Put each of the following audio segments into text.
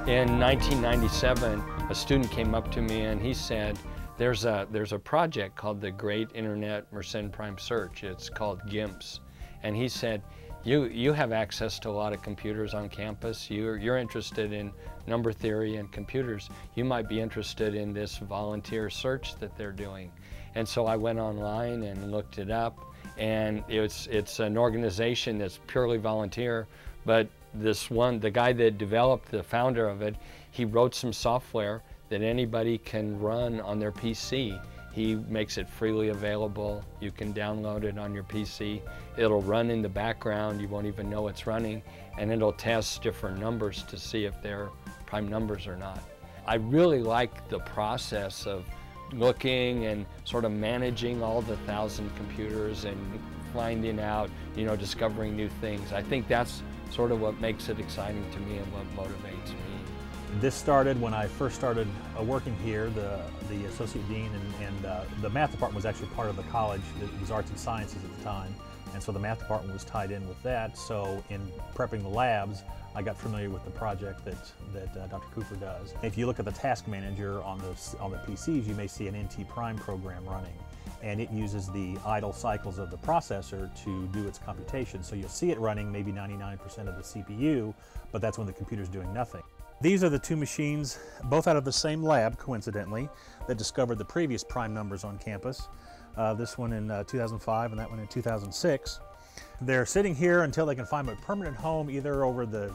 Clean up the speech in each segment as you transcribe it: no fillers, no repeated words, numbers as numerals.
In 1997, a student came up to me and he said, there's a project called the Great Internet Mersenne Prime Search. It's called GIMPS. And he said, you have access to a lot of computers on campus. You're interested in number theory and computers. You might be interested in this volunteer search that they're doing. And so I went online and looked it up, and it's an organization that's purely volunteer, but the guy that developed, the founder of it, he wrote some software that anybody can run on their PC. He makes it freely available. You can download it on your PC. It'll run in the background. You won't even know it's running, and it'll test different numbers to see if they're prime numbers or not. I really like the process of looking and sort of managing all the 1,000 computers and finding out, discovering new things. I think that's sort of what makes it exciting to me and what motivates me. This started when I first started working here. The associate dean and the math department was actually part of the college. It was arts and sciences at the time, and so the math department was tied in with that. So in prepping the labs, I got familiar with the project that Dr. Cooper does. If you look at the task manager on the PCs, you may see an NT Prime program running, and it uses the idle cycles of the processor to do its computation. So you'll see it running maybe 99% of the CPU, but that's when the computer's doing nothing. These are the two machines, both out of the same lab, coincidentally, that discovered the previous prime numbers on campus. This one in 2005 and that one in 2006. They're sitting here until they can find a permanent home, either over in the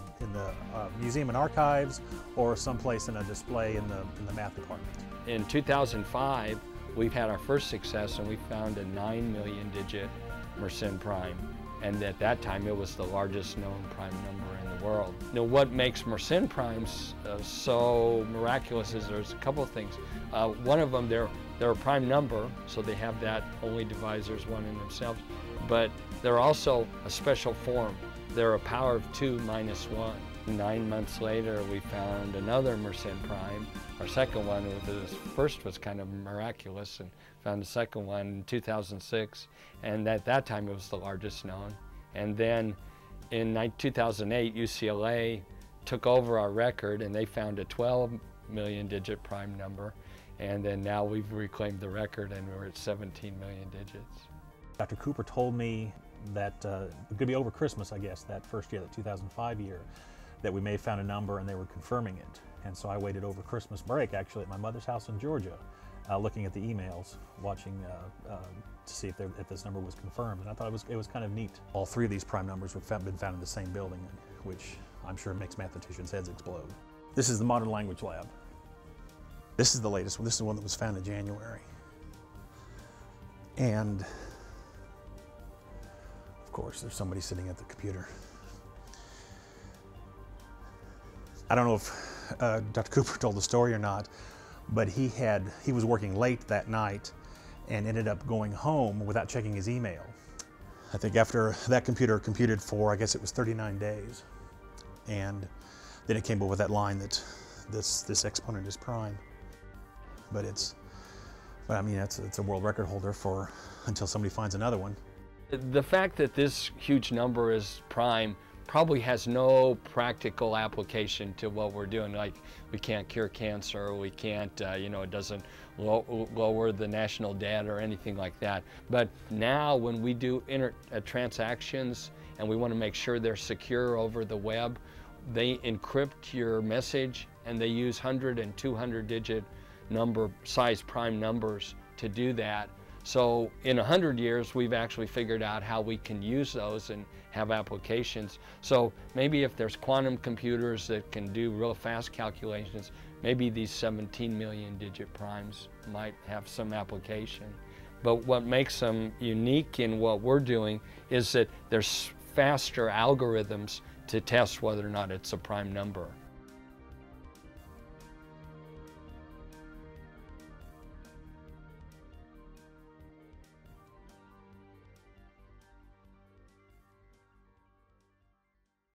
museum and archives or someplace in a display in the math department. In 2005, we've had our first success, and we found a 9 million digit Mersenne prime. And at that time, it was the largest known prime number in the world. What makes Mersenne primes so miraculous is there's a couple of things. One of them, they're a prime number, so they have that only divisors one in themselves, but they're also a special form. They're a power of 2 minus 1. 9 months later, we found another Mersenne prime. Our second one, the first was kind of miraculous, and found the second one in 2006, and at that time it was the largest known. And then in 2008, UCLA took over our record, and they found a 12 million digit prime number, and then now we've reclaimed the record, and we're at 17 million digits. Dr. Cooper told me that it could be over Christmas, I guess, that first year, the 2005 year, that we may have found a number and they were confirming it. And so I waited over Christmas break, actually, at my mother's house in Georgia, looking at the emails, watching to see if this number was confirmed. And I thought it was kind of neat. All three of these prime numbers have been found in the same building, which I'm sure makes mathematicians' heads explode. This is the Modern Language Lab. This is the latest one. This is the one that was found in January. And of course, there's somebody sitting at the computer. I don't know if Dr. Cooper told the story or not, but he was working late that night and ended up going home without checking his email. I think after that computer computed for, I guess it was 39 days. And then it came up with that line that this exponent is prime. But I mean, it's a world record holder for until somebody finds another one. The fact that this huge number is prime probably has no practical application to what we're doing. Like, we can't cure cancer, we can't, it doesn't lower the national debt or anything like that. But now when we do transactions and we want to make sure they're secure over the web, they encrypt your message, and they use 100 and 200 digit size prime numbers to do that. So in 100 years, we've actually figured out how we can use those and have applications. So maybe if there's quantum computers that can do real fast calculations, maybe these 17 million digit primes might have some application. But what makes them unique in what we're doing is that there's faster algorithms to test whether or not it's a prime number.